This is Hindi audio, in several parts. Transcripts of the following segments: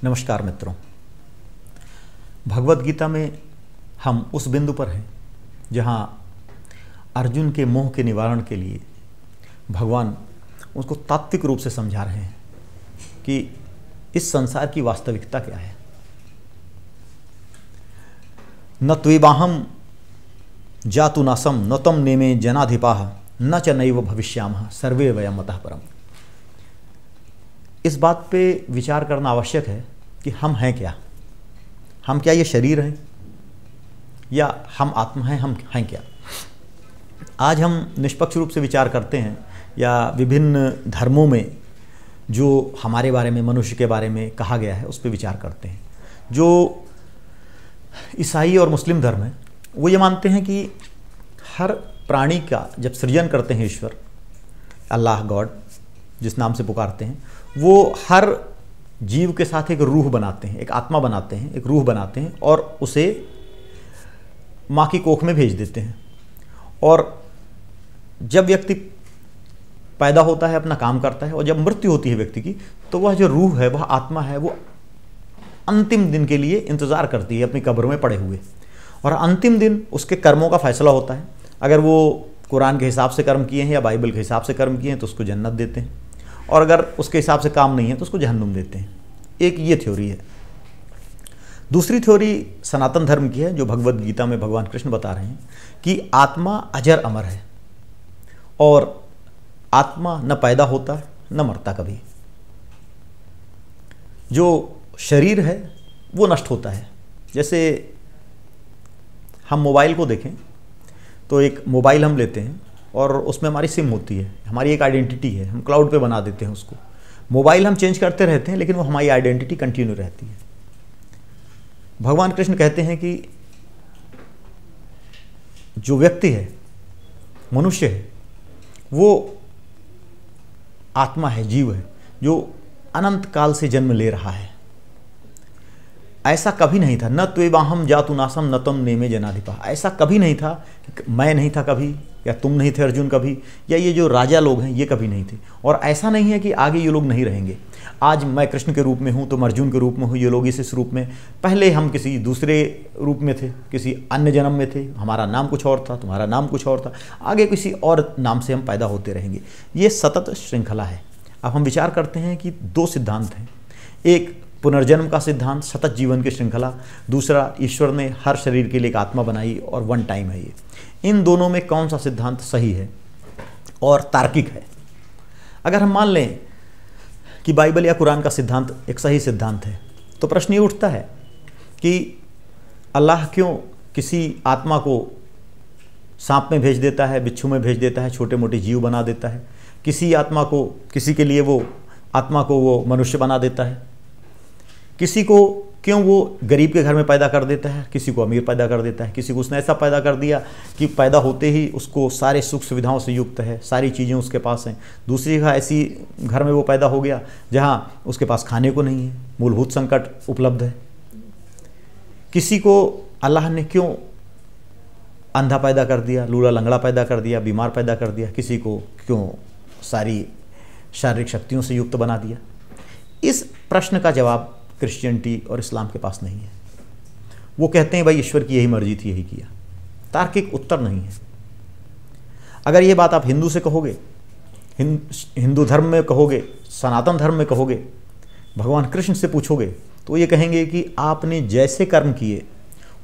नमस्कार मित्रों। भगवत गीता में हम उस बिंदु पर हैं जहाँ अर्जुन के मोह के निवारण के लिए भगवान उसको तात्विक रूप से समझा रहे हैं कि इस संसार की वास्तविकता क्या है। न त्वेवाहम जातु नासम न तम नेमे जनाधिपाः न च नैव भविष्यामः सर्वे वयम् अतः परम्। इस बात पे विचार करना आवश्यक है कि हम हैं क्या। हम क्या ये शरीर हैं या हम आत्मा हैं? हम हैं क्या? आज हम निष्पक्ष रूप से विचार करते हैं या विभिन्न धर्मों में जो हमारे बारे में, मनुष्य के बारे में कहा गया है उस पर विचार करते हैं। जो ईसाई और मुस्लिम धर्म है वो ये मानते हैं कि हर प्राणी का जब सृजन करते हैं ईश्वर, अल्लाह, गॉड जिस नाम से पुकारते हैं, वो हर जीव के साथ एक रूह बनाते हैं, एक आत्मा बनाते हैं, एक रूह बनाते हैं और उसे माँ की कोख में भेज देते हैं। और जब व्यक्ति पैदा होता है, अपना काम करता है और जब मृत्यु होती है व्यक्ति की, तो वह जो रूह है, वह आत्मा है, वो अंतिम दिन के लिए इंतज़ार करती है अपनी कब्र में पड़े हुए। और अंतिम दिन उसके कर्मों का फैसला होता है। अगर वो कुरान के हिसाब से कर्म किए हैं या बाइबल के हिसाब से कर्म किए हैं तो उसको जन्नत देते हैं, और अगर उसके हिसाब से काम नहीं है तो उसको जहन्नुम देते हैं। एक ये थ्योरी है। दूसरी थ्योरी सनातन धर्म की है, जो भगवत गीता में भगवान कृष्ण बता रहे हैं कि आत्मा अजर अमर है और आत्मा न पैदा होता न मरता कभी। जो शरीर है वो नष्ट होता है। जैसे हम मोबाइल को देखें तो एक मोबाइल हम लेते हैं और उसमें हमारी सिम होती है, हमारी एक आइडेंटिटी है, हम क्लाउड पे बना देते हैं उसको। मोबाइल हम चेंज करते रहते हैं लेकिन वो हमारी आइडेंटिटी कंटिन्यू रहती है। भगवान कृष्ण कहते हैं कि जो व्यक्ति है, मनुष्य है, वो आत्मा है, जीव है, जो अनंत काल से जन्म ले रहा है। ऐसा कभी नहीं था, न त्वेवाहम जातु नासम न तम नेमे जनाधिपाः। ऐसा कभी नहीं था कि मैं नहीं था कभी, या तुम नहीं थे अर्जुन कभी, या ये जो राजा लोग हैं ये कभी नहीं थे। और ऐसा नहीं है कि आगे ये लोग नहीं रहेंगे। आज मैं कृष्ण के रूप में हूँ, तुम अर्जुन के रूप में हो, ये लोग इस रूप में। पहले हम किसी दूसरे रूप में थे, किसी अन्य जन्म में थे, हमारा नाम कुछ और था, तुम्हारा नाम कुछ और था, आगे किसी और नाम से हम पैदा होते रहेंगे। ये सतत श्रृंखला है। अब हम विचार करते हैं कि दो सिद्धांत हैं। एक पुनर्जन्म का सिद्धांत, सतत जीवन की श्रृंखला। दूसरा, ईश्वर ने हर शरीर के लिए एक आत्मा बनाई और वन टाइम है ये। इन दोनों में कौन सा सिद्धांत सही है और तार्किक है? अगर हम मान लें कि बाइबल या कुरान का सिद्धांत एक सही सिद्धांत है, तो प्रश्न ये उठता है कि अल्लाह क्यों किसी आत्मा को सांप में भेज देता है, बिच्छू में भेज देता है, छोटे मोटे जीव बना देता है। किसी आत्मा को, किसी के लिए वो आत्मा को वो मनुष्य बना देता है। किसी को क्यों वो गरीब के घर में पैदा कर देता है, किसी को अमीर पैदा कर देता है। किसी को उसने ऐसा पैदा कर दिया कि पैदा होते ही उसको सारे सुख सुविधाओं से युक्त है, सारी चीज़ें उसके पास हैं। दूसरी जगह ऐसी घर में वो पैदा हो गया जहाँ उसके पास खाने को नहीं है, मूलभूत संकट उपलब्ध है। किसी को अल्लाह ने क्यों अंधा पैदा कर दिया, लूला लंगड़ा पैदा कर दिया, बीमार पैदा कर दिया। किसी को क्यों सारी शारीरिक शक्तियों से युक्त बना दिया। इस प्रश्न का जवाब क्रिश्चियनिटी और इस्लाम के पास नहीं है। वो कहते हैं भाई ईश्वर की यही मर्जी थी, यही किया। तार्किक उत्तर नहीं है। अगर ये बात आप हिंदू से कहोगे, हिंदू धर्म में कहोगे, सनातन धर्म में कहोगे, भगवान कृष्ण से पूछोगे, तो ये कहेंगे कि आपने जैसे कर्म किए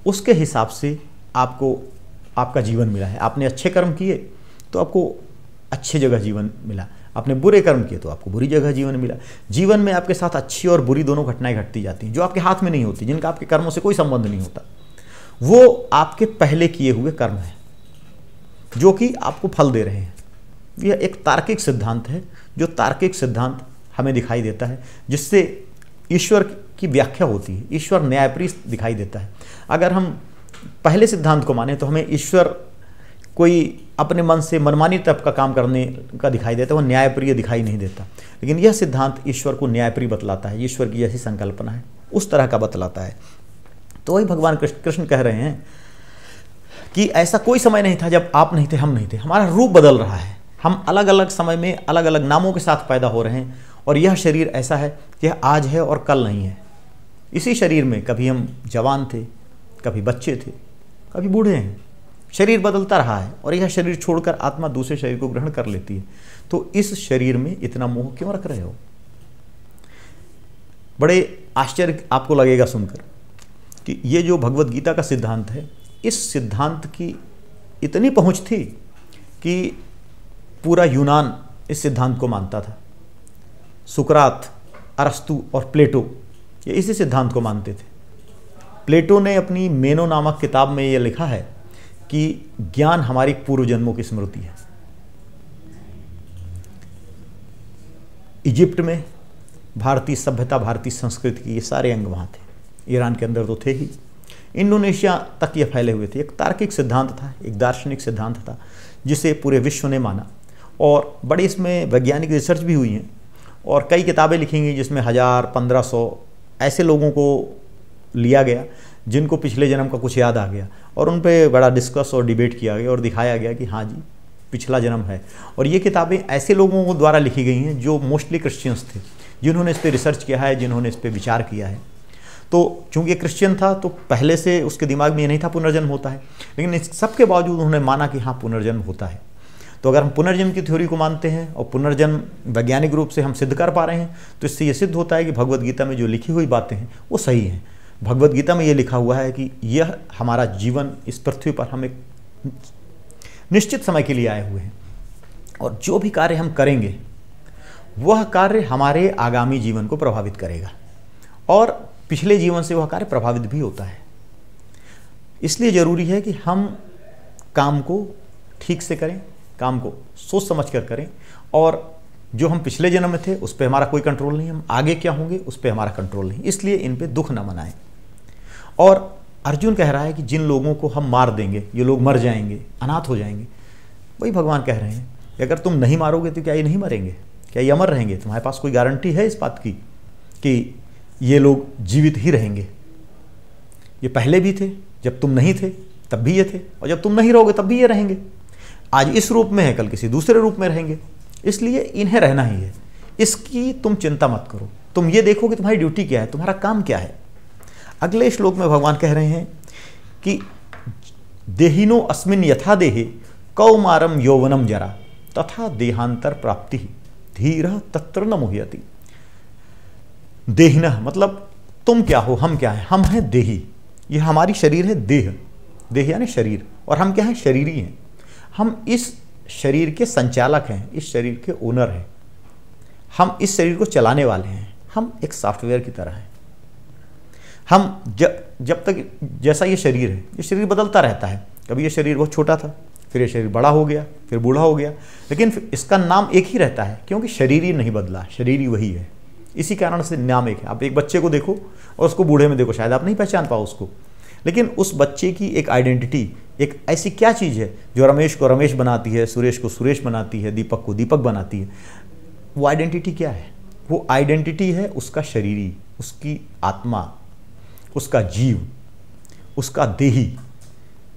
उसके हिसाब से आपको आपका जीवन मिला है। आपने अच्छे कर्म किए तो आपको अच्छी जगह जीवन मिला, आपने बुरे कर्म किए तो आपको बुरी जगह जीवन मिला। जीवन में आपके साथ अच्छी और बुरी दोनों घटनाएं घटती जाती हैं, जो आपके हाथ में नहीं होती, जिनका आपके कर्मों से कोई संबंध नहीं होता। वो आपके पहले किए हुए कर्म हैं जो कि आपको फल दे रहे हैं। यह एक तार्किक सिद्धांत है, जो तार्किक सिद्धांत हमें दिखाई देता है, जिससे ईश्वर की व्याख्या होती है। ईश्वर न्यायप्रिय दिखाई देता है। अगर हम पहले सिद्धांत को माने तो हमें ईश्वर कोई अपने मन से मनमानी तब का काम करने का दिखाई देता है, वो न्यायप्रिय दिखाई नहीं देता। लेकिन यह सिद्धांत ईश्वर को न्यायप्रिय बतलाता है, ईश्वर की जैसी संकल्पना है उस तरह का बतलाता है। तो वही भगवान कृष्ण कह रहे हैं कि ऐसा कोई समय नहीं था जब आप नहीं थे, हम नहीं थे। हमारा रूप बदल रहा है, हम अलग अलग समय में अलग अलग नामों के साथ पैदा हो रहे हैं। और यह शरीर ऐसा है कि आज है और कल नहीं है। इसी शरीर में कभी हम जवान थे, कभी बच्चे थे, कभी बूढ़े हैं। शरीर बदलता रहा है और यह शरीर छोड़कर आत्मा दूसरे शरीर को ग्रहण कर लेती है। तो इस शरीर में इतना मोह क्यों रख रहे हो? बड़े आश्चर्य आपको लगेगा सुनकर कि ये जो भगवत गीता का सिद्धांत है, इस सिद्धांत की इतनी पहुंच थी कि पूरा यूनान इस सिद्धांत को मानता था। सुकरात, अरस्तु और प्लेटो ये इसी सिद्धांत को मानते थे। प्लेटो ने अपनी मेनो नामक किताब में यह लिखा है कि ज्ञान हमारी पूर्व जन्मों की स्मृति है। इजिप्ट में भारतीय सभ्यता, भारतीय संस्कृति के ये सारे अंग वहाँ थे। ईरान के अंदर तो थे ही, इंडोनेशिया तक ये फैले हुए थे। एक तार्किक सिद्धांत था, एक दार्शनिक सिद्धांत था जिसे पूरे विश्व ने माना और बड़ी इसमें वैज्ञानिक रिसर्च भी हुई हैं और कई किताबें लिखी गई जिसमें 1000-1500 ऐसे लोगों को लिया गया जिनको पिछले जन्म का कुछ याद आ गया और उन पे बड़ा डिस्कस और डिबेट किया गया और दिखाया गया कि हाँ जी पिछला जन्म है। और ये किताबें ऐसे लोगों को द्वारा लिखी गई हैं जो मोस्टली क्रिश्चियंस थे, जिन्होंने इस पर रिसर्च किया है, जिन्होंने इस पर विचार किया है। तो चूंकि क्रिश्चियन था तो पहले से उसके दिमाग में ये नहीं था पुनर्जन्म होता है, लेकिन इस सब के बावजूद उन्होंने माना कि हाँ पुनर्जन्म होता है। तो अगर हम पुनर्जन्म की थ्योरी को मानते हैं और पुनर्जन्म वैज्ञानिक रूप से हम सिद्ध कर पा रहे हैं तो इससे ये सिद्ध होता है कि भगवत गीता में जो लिखी हुई बातें हैं वो सही हैं। भगवत गीता में ये लिखा हुआ है कि यह हमारा जीवन इस पृथ्वी पर हम एक निश्चित समय के लिए आए हुए हैं और जो भी कार्य हम करेंगे वह कार्य हमारे आगामी जीवन को प्रभावित करेगा और पिछले जीवन से वह कार्य प्रभावित भी होता है। इसलिए ज़रूरी है कि हम काम को ठीक से करें, काम को सोच समझ कर करें और जो हम पिछले जन्म में थे उस पर हमारा कोई कंट्रोल नहीं, हम आगे क्या होंगे उस पर हमारा कंट्रोल नहीं, इसलिए इन पे दुख न मनाएं। और अर्जुन कह रहा है कि जिन लोगों को हम मार देंगे ये लोग मर जाएंगे, अनाथ हो जाएंगे। वही भगवान कह रहे हैं कि अगर तुम नहीं मारोगे तो क्या ये नहीं मरेंगे, क्या ये अमर रहेंगे? तुम्हारे पास कोई गारंटी है इस बात की कि ये लोग जीवित ही रहेंगे? ये पहले भी थे, जब तुम नहीं थे तब भी ये थे और जब तुम नहीं रहोगे तब भी ये रहेंगे। आज इस रूप में है, कल किसी दूसरे रूप में रहेंगे, इसलिए इन्हें रहना ही है। इसकी तुम चिंता मत करो, तुम ये देखो कि तुम्हारी ड्यूटी क्या है, तुम्हारा काम क्या है। अगले श्लोक में भगवान कह रहे हैं कि देहिनो अस्मिन यथा देहे कौमारम यौवनम जरा तथा देहांतर प्राप्ति धीरः तत्र न मुह्यति। देहिनः मतलब तुम क्या हो, हम क्या हैं? हम हैं देही, ये हमारी शरीर है देह, देह यानी शरीर, और हम क्या हैं? शरीरी हैं। हम इस शरीर के संचालक हैं, इस शरीर के ओनर हैं, हम इस शरीर को चलाने वाले हैं। हम एक सॉफ्टवेयर की तरह हैं। हम जब तक जैसा ये शरीर है, ये शरीर बदलता रहता है। कभी ये शरीर बहुत छोटा था, फिर ये शरीर बड़ा हो गया, फिर बूढ़ा हो गया, लेकिन इसका नाम एक ही रहता है क्योंकि शरीर ही नहीं बदला, शरीर ही वही है। इसी कारण से नाम एक है। आप एक बच्चे को देखो और उसको बूढ़े में देखो, शायद आप नहीं पहचान पाओ उसको, लेकिन उस बच्चे की एक आइडेंटिटी, एक ऐसी क्या चीज़ है जो रमेश को रमेश बनाती है, सुरेश को सुरेश बनाती है, दीपक को दीपक बनाती है। वो आइडेंटिटी क्या है? वो आइडेंटिटी है उसका शरीरी, उसकी आत्मा, उसका जीव, उसका देही,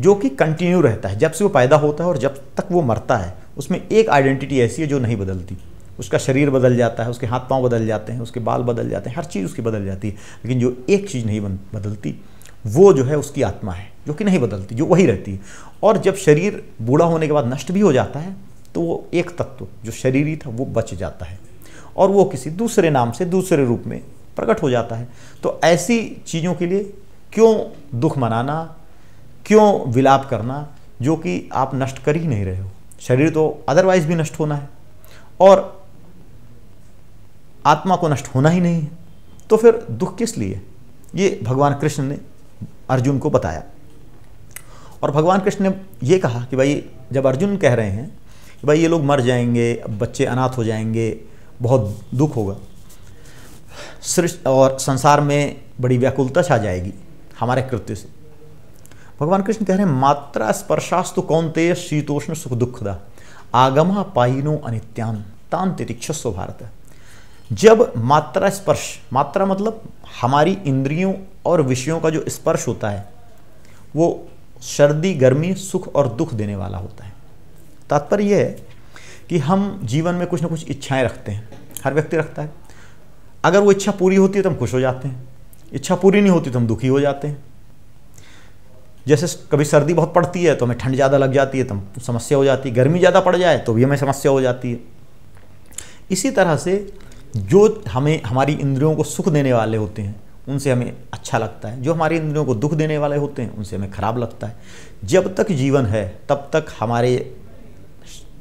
जो कि कंटिन्यू रहता है जब से वो पैदा होता है और जब तक वो मरता है। उसमें एक आइडेंटिटी ऐसी है जो नहीं बदलती। उसका शरीर बदल जाता है, उसके हाथ पांव बदल जाते हैं, उसके बाल बदल जाते हैं, हर चीज़ उसकी बदल जाती है, लेकिन जो एक चीज़ नहीं बदलती वो जो है उसकी आत्मा है, जो कि नहीं बदलती, जो वही रहती है। और जब शरीर बूढ़ा होने के बाद नष्ट भी हो जाता है तो वो एक तत्व जो शरीरी था वो बच जाता है और वो किसी दूसरे नाम से दूसरे रूप में प्रकट हो जाता है। तो ऐसी चीज़ों के लिए क्यों दुख मनाना, क्यों विलाप करना जो कि आप नष्ट कर ही नहीं रहे हो? शरीर तो अदरवाइज भी नष्ट होना है और आत्मा को नष्ट होना ही नहीं है, तो फिर दुख किस लिए? ये भगवान कृष्ण ने अर्जुन को बताया। और भगवान कृष्ण ने ये कहा कि भाई, जब अर्जुन कह रहे हैं कि भाई ये लोग मर जाएंगे, बच्चे अनाथ हो जाएंगे, बहुत दुख होगा सृष्टि और संसार में बड़ी व्याकुलता छा जाएगी हमारे कृत्य से, भगवान कृष्ण कह रहे हैं मात्रा स्पर्शास्तु कौन्तेय शीतोष्ण सुख दुखदा आगमा पायिनो अनित्यान तान तितिक्षस्व भारत। जब मात्रा स्पर्श, मात्रा मतलब हमारी इंद्रियों और विषयों का जो स्पर्श होता है वो सर्दी गर्मी सुख और दुख देने वाला होता है। तात्पर्य यह है कि हम जीवन में कुछ ना कुछ इच्छाएं रखते हैं, हर व्यक्ति रखता है। अगर वो इच्छा पूरी होती है तो हम खुश हो जाते हैं, इच्छा पूरी नहीं होती तो हम दुखी हो जाते हैं। जैसे कभी सर्दी बहुत पड़ती है तो हमें ठंड ज़्यादा लग जाती है, तो समस्या हो जाती है। गर्मी ज़्यादा पड़ जाए तो भी हमें समस्या हो जाती है। इसी तरह से जो हमें हमारी इंद्रियों को सुख देने वाले होते हैं उनसे हमें अच्छा लगता है, जो हमारी इंद्रियों को दुख देने वाले होते हैं उनसे हमें खराब लगता है। जब तक जीवन है तब तक हमारे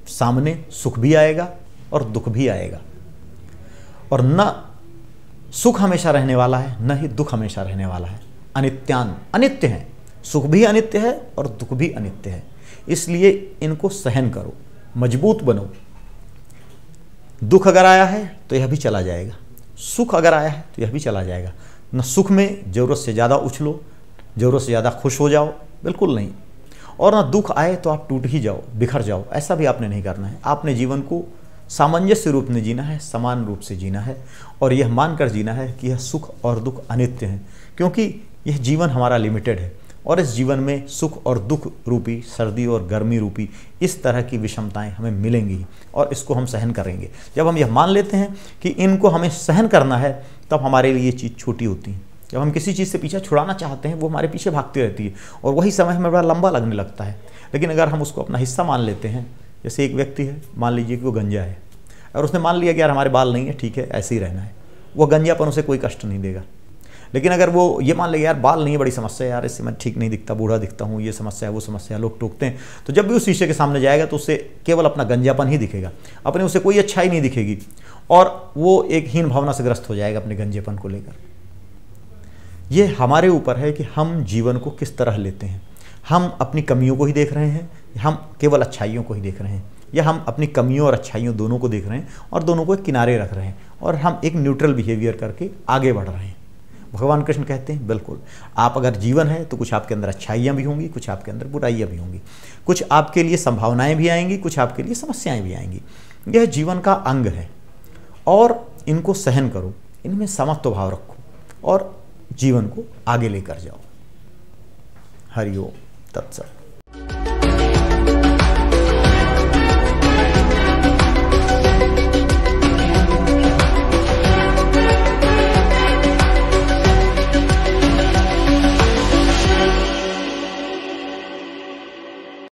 सामने सुख भी आएगा और दुख भी आएगा, और न सुख हमेशा रहने वाला है न ही दुख हमेशा रहने वाला है। अनित्यान, अनित्य है, सुख भी अनित्य है और दुख भी अनित्य है। इसलिए इनको सहन करो, मजबूत बनो। दुख अगर आया है तो यह भी चला जाएगा, सुख अगर आया है तो यह भी चला जाएगा। न सुख में ज़रूरत से ज़्यादा उछलो, ज़रूरत से ज़्यादा खुश हो जाओ, बिल्कुल नहीं। और ना दुख आए तो आप टूट ही जाओ, बिखर जाओ, ऐसा भी आपने नहीं करना है। आपने जीवन को सामंजस्य रूप में जीना है, समान रूप से जीना है, और यह मानकर जीना है कि यह सुख और दुख अनित्य हैं, क्योंकि यह जीवन हमारा लिमिटेड है और इस जीवन में सुख और दुख रूपी, सर्दी और गर्मी रूपी इस तरह की विषमताएं हमें मिलेंगी और इसको हम सहन करेंगे। जब हम यह मान लेते हैं कि इनको हमें सहन करना है तब हमारे लिए ये चीज़ छोटी होती है। जब हम किसी चीज़ से पीछे छुड़ाना चाहते हैं वो हमारे पीछे भागती रहती है और वही समय हमें बड़ा लंबा लगने लगता है। लेकिन अगर हम उसको अपना हिस्सा मान लेते हैं, जैसे एक व्यक्ति है, मान लीजिए कि वो गंजा है और उसने मान लिया कि यार हमारे बाल नहीं है, ठीक है ऐसे ही रहना है, वो गंजापन उसे कोई कष्ट नहीं देगा। लेकिन अगर वो ये मान लेगा यार बाल नहीं है, बड़ी समस्या है यार, इससे मैं ठीक नहीं दिखता, बूढ़ा दिखता हूँ, ये समस्या है वो समस्या है, लोग टोकते हैं, तो जब भी उस शीशे के सामने जाएगा तो उससे केवल अपना गंजापन ही दिखेगा, अपने उसे कोई अच्छाई नहीं दिखेगी और वो एक हीन भावना से ग्रस्त हो जाएगा अपने गंजेपन को लेकर। ये हमारे ऊपर है कि हम जीवन को किस तरह लेते हैं। हम अपनी कमियों को ही देख रहे हैं, हम केवल अच्छाइयों को ही देख रहे हैं, या हम अपनी कमियों और अच्छाइयों दोनों को देख रहे हैं और दोनों को एक किनारे रख रहे हैं और हम एक न्यूट्रल बिहेवियर करके आगे बढ़ रहे हैं। भगवान कृष्ण कहते हैं बिल्कुल, आप अगर जीवन है तो कुछ आपके अंदर अच्छाइयाँ भी होंगी, कुछ आपके अंदर बुराइयाँ भी होंगी, कुछ आपके लिए संभावनाएं भी आएंगी, कुछ आपके लिए समस्याएं भी आएंगी। यह जीवन का अंग है और इनको सहन करो, इनमें समत्व भाव रखो और जीवन को आगे लेकर जाओ। हरि ओम तत्सत।